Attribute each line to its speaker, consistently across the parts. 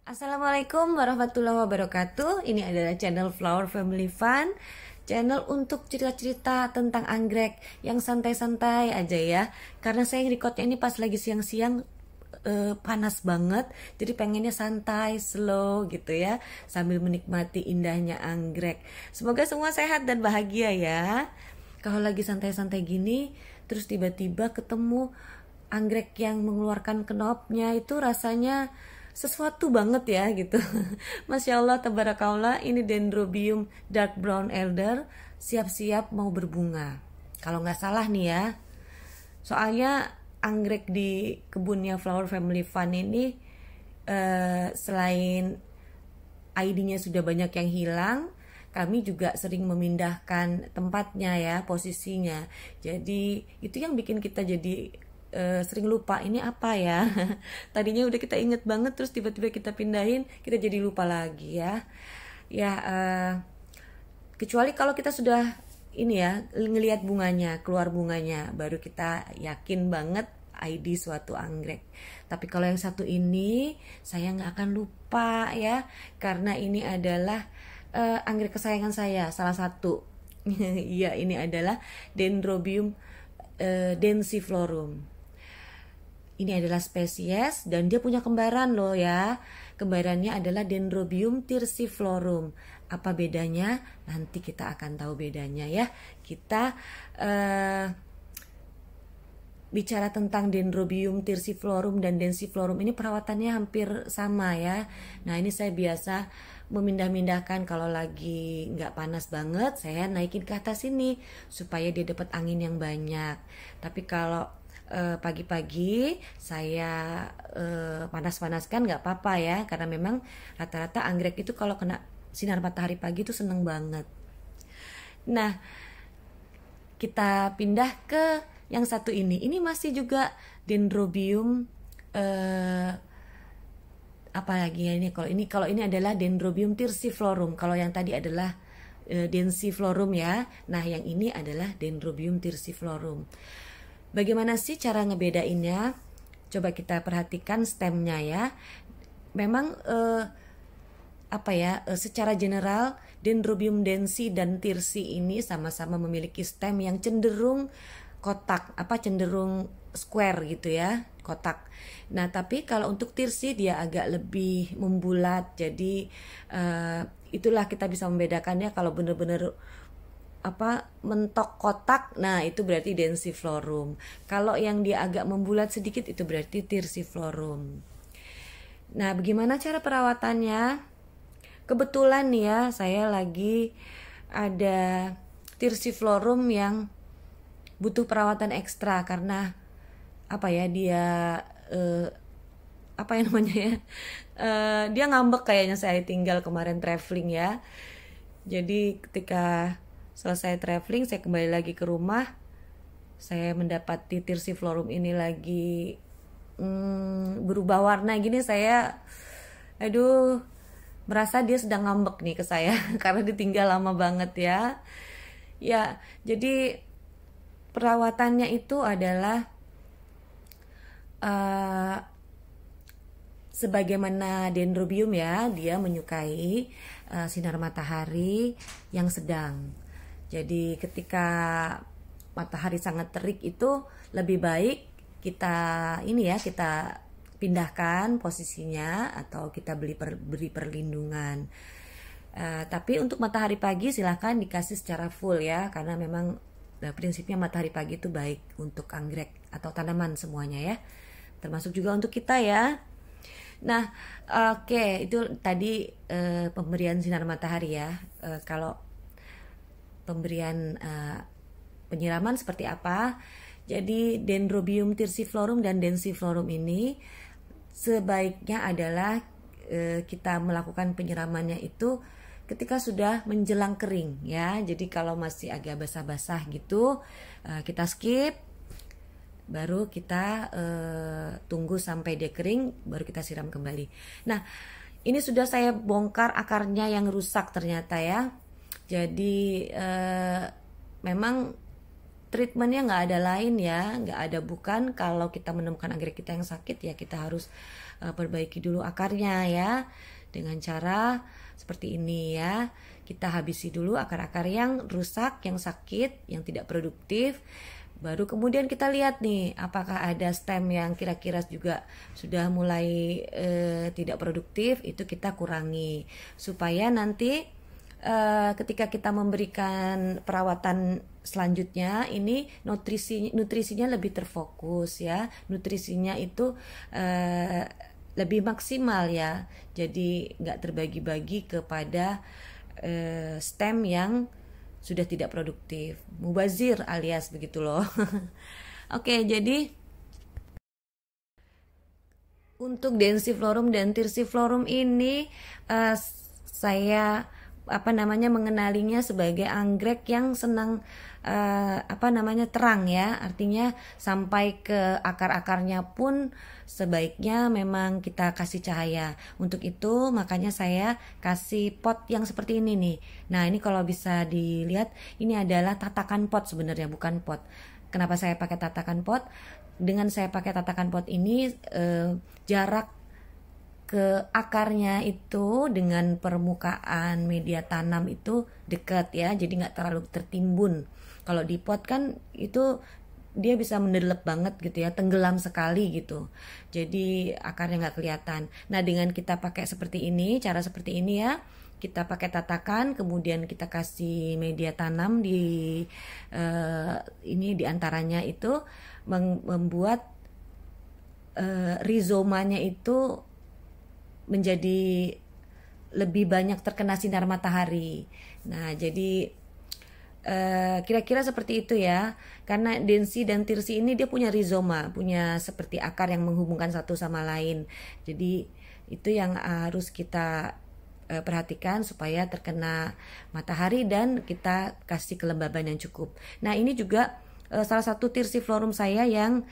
Speaker 1: Assalamualaikum warahmatullahi wabarakatuh. Ini adalah channel Flower Family Fun, channel untuk cerita-cerita tentang anggrek yang santai-santai aja ya. Karena saya recordnya ini pas lagi siang-siang, panas banget, jadi pengennya santai, slow gitu ya, sambil menikmati indahnya anggrek. Semoga semua sehat dan bahagia ya. Kalau lagi santai-santai gini, terus tiba-tiba ketemu anggrek yang mengeluarkan kenopnya, itu rasanya sesuatu banget ya gitu. Masya Allah, tabarakallah, ini Dendrobium dark brown elder siap-siap mau berbunga. Kalau nggak salah nih ya. Soalnya anggrek di kebunnya Flower Family Fun ini, selain ID-nya sudah banyak yang hilang, kami juga sering memindahkan tempatnya ya, posisinya. Jadi itu yang bikin kita jadi sering lupa ini apa ya. Tadinya udah kita inget banget, terus tiba-tiba kita pindahin, kita jadi lupa lagi ya. Ya, kecuali kalau kita sudah ini ya, ngelihat bunganya, keluar bunganya, baru kita yakin banget ID suatu anggrek. Tapi kalau yang satu ini saya nggak akan lupa ya, karena ini adalah anggrek kesayangan saya, salah satu. Iya, ini adalah Dendrobium densiflorum. Ini adalah spesies dan dia punya kembaran loh ya. Kembarannya adalah Dendrobium thyrciflorum. Apa bedanya? Nanti kita akan tahu bedanya ya. Kita bicara tentang Dendrobium thyrciflorum dan densiflorum ini perawatannya hampir sama ya. Nah, ini saya biasa memindah-mindahkan kalau lagi nggak panas banget, saya naikin ke atas sini supaya dia dapat angin yang banyak. Tapi kalau pagi-pagi saya panas-panaskan nggak apa-apa ya, karena memang rata-rata anggrek itu kalau kena sinar matahari pagi itu seneng banget. Nah, kita pindah ke yang satu ini masih juga Dendrobium apa lagi ya ini, kalau ini adalah Dendrobium thyrciflorum, kalau yang tadi adalah densiflorum ya. Nah, yang ini adalah Dendrobium thyrciflorum. Bagaimana sih cara ngebedainnya? Coba kita perhatikan stemnya ya. Memang secara general Dendrobium densi dan thyrsi ini sama-sama memiliki stem yang cenderung kotak, cenderung square gitu ya, kotak. Nah, tapi kalau untuk thyrsi dia agak lebih membulat. Jadi itulah kita bisa membedakannya. Kalau bener-bener mentok kotak, nah itu berarti densiflorum. Kalau yang dia agak membulat sedikit itu berarti thyrciflorum. Nah, bagaimana cara perawatannya? Kebetulan nih ya, saya lagi ada thyrciflorum yang butuh perawatan ekstra karena dia dia ngambek kayaknya saya tinggal kemarin traveling ya. Jadi ketika selesai traveling, saya kembali lagi ke rumah, saya mendapati thyrciflorum ini lagi berubah warna gini. Saya merasa dia sedang ngambek nih ke saya karena ditinggal lama banget ya. Ya, jadi perawatannya itu adalah sebagaimana Dendrobium ya, dia menyukai sinar matahari yang sedang. Jadi ketika matahari sangat terik itu lebih baik kita pindahkan posisinya atau kita beri perlindungan. Tapi untuk matahari pagi silahkan dikasih secara full ya, karena memang prinsipnya matahari pagi itu baik untuk anggrek atau tanaman semuanya ya, termasuk juga untuk kita ya. Nah, itu tadi pemberian sinar matahari ya. Kalau pemberian penyiraman seperti apa? Jadi Dendrobium thyrciflorum dan densiflorum ini sebaiknya adalah kita melakukan penyiramannya itu ketika sudah menjelang kering ya. Jadi kalau masih agak basah-basah gitu, kita skip, baru kita tunggu sampai dia kering, baru kita siram kembali. Nah, ini sudah saya bongkar akarnya yang rusak ternyata ya. Jadi memang treatmentnya nggak ada lain ya, nggak ada bukan. Kalau kita menemukan anggrek kita yang sakit ya kita harus perbaiki dulu akarnya ya, dengan cara seperti ini ya. Kita habisi dulu akar-akar yang rusak, yang sakit, yang tidak produktif. Baru kemudian kita lihat nih apakah ada stem yang kira-kira juga sudah mulai tidak produktif, itu kita kurangi supaya nanti ketika kita memberikan perawatan selanjutnya ini nutrisinya lebih terfokus ya, nutrisinya itu lebih maksimal ya, jadi nggak terbagi-bagi kepada stem yang sudah tidak produktif, mubazir alias begitu loh. Oke, jadi untuk Densiflorum dan Tirsiflorum ini saya mengenalinya sebagai anggrek yang senang terang ya, artinya sampai ke akar-akarnya pun sebaiknya memang kita kasih cahaya. Untuk itu makanya saya kasih pot yang seperti ini nih. Nah, ini kalau bisa dilihat ini adalah tatakan pot sebenarnya, bukan pot. Kenapa saya pakai tatakan pot? Dengan saya pakai tatakan pot ini jarak ke akarnya itu dengan permukaan media tanam itu dekat ya, jadi nggak terlalu tertimbun. Kalau di pot kan itu dia bisa mendelep banget gitu ya, tenggelam sekali gitu, jadi akarnya nggak kelihatan. Nah, dengan kita pakai seperti ini, cara seperti ini ya, kita pakai tatakan, kemudian kita kasih media tanam di ini diantaranya itu membuat rizomanya itu menjadi lebih banyak terkena sinar matahari. Nah, jadi kira-kira seperti itu ya. Karena Densi dan Tirsi ini dia punya rizoma, punya seperti akar yang menghubungkan satu sama lain. Jadi itu yang harus kita perhatikan supaya terkena matahari dan kita kasih kelembaban yang cukup. Nah, ini juga salah satu Tirsiflorum saya yang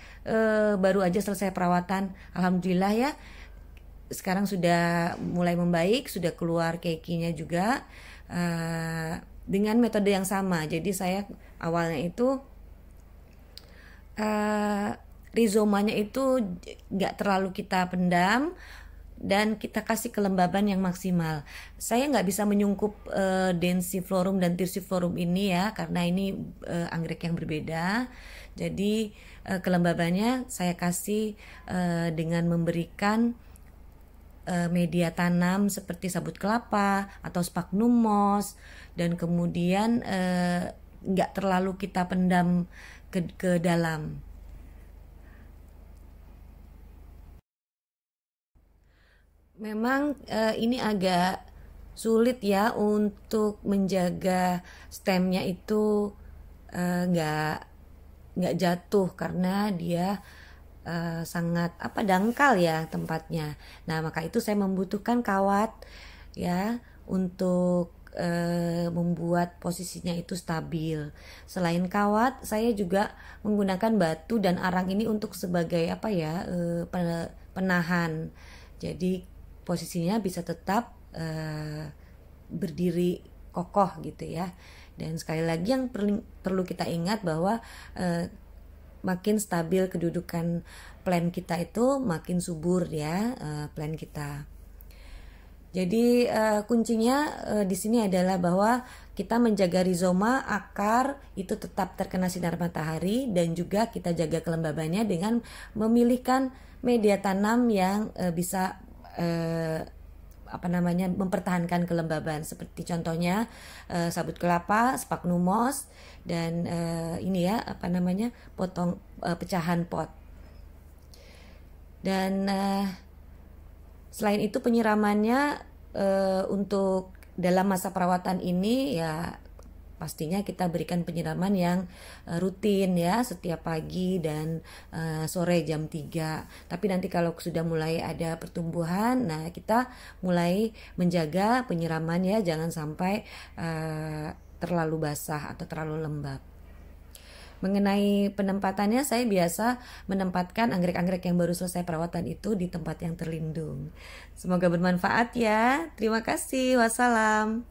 Speaker 1: baru aja selesai perawatan. Alhamdulillah ya, sekarang sudah mulai membaik, sudah keluar kekinya juga dengan metode yang sama. Jadi saya awalnya itu rizomanya itu nggak terlalu kita pendam dan kita kasih kelembaban yang maksimal. Saya nggak bisa menyungkup Densiflorum dan Tirsiflorum ini ya, karena ini anggrek yang berbeda. Jadi kelembabannya saya kasih dengan memberikan media tanam seperti sabut kelapa atau sphagnum moss, dan kemudian nggak terlalu kita pendam ke dalam. Memang ini agak sulit ya untuk menjaga stemnya itu nggak jatuh karena dia sangat dangkal ya tempatnya. Nah, maka itu saya membutuhkan kawat ya untuk membuat posisinya itu stabil. Selain kawat, saya juga menggunakan batu dan arang ini untuk sebagai penahan. Jadi posisinya bisa tetap berdiri kokoh gitu ya. Dan sekali lagi yang perlu kita ingat bahwa makin stabil kedudukan plant kita itu makin subur ya plant kita. Jadi kuncinya di sini adalah bahwa kita menjaga rizoma, akar itu tetap terkena sinar matahari, dan juga kita jaga kelembabannya dengan memilihkan media tanam yang bisa mempertahankan kelembaban, seperti contohnya sabut kelapa, sphagnum moss, dan ini ya pecahan pot. Dan selain itu penyiramannya untuk dalam masa perawatan ini ya pastinya kita berikan penyiraman yang rutin ya, setiap pagi dan sore jam 3. Tapi nanti kalau sudah mulai ada pertumbuhan, nah kita mulai menjaga penyiraman ya, jangan sampai terlalu basah atau terlalu lembab. Mengenai penempatannya, saya biasa menempatkan anggrek-anggrek yang baru selesai perawatan itu di tempat yang terlindung. Semoga bermanfaat ya. Terima kasih. Wassalam.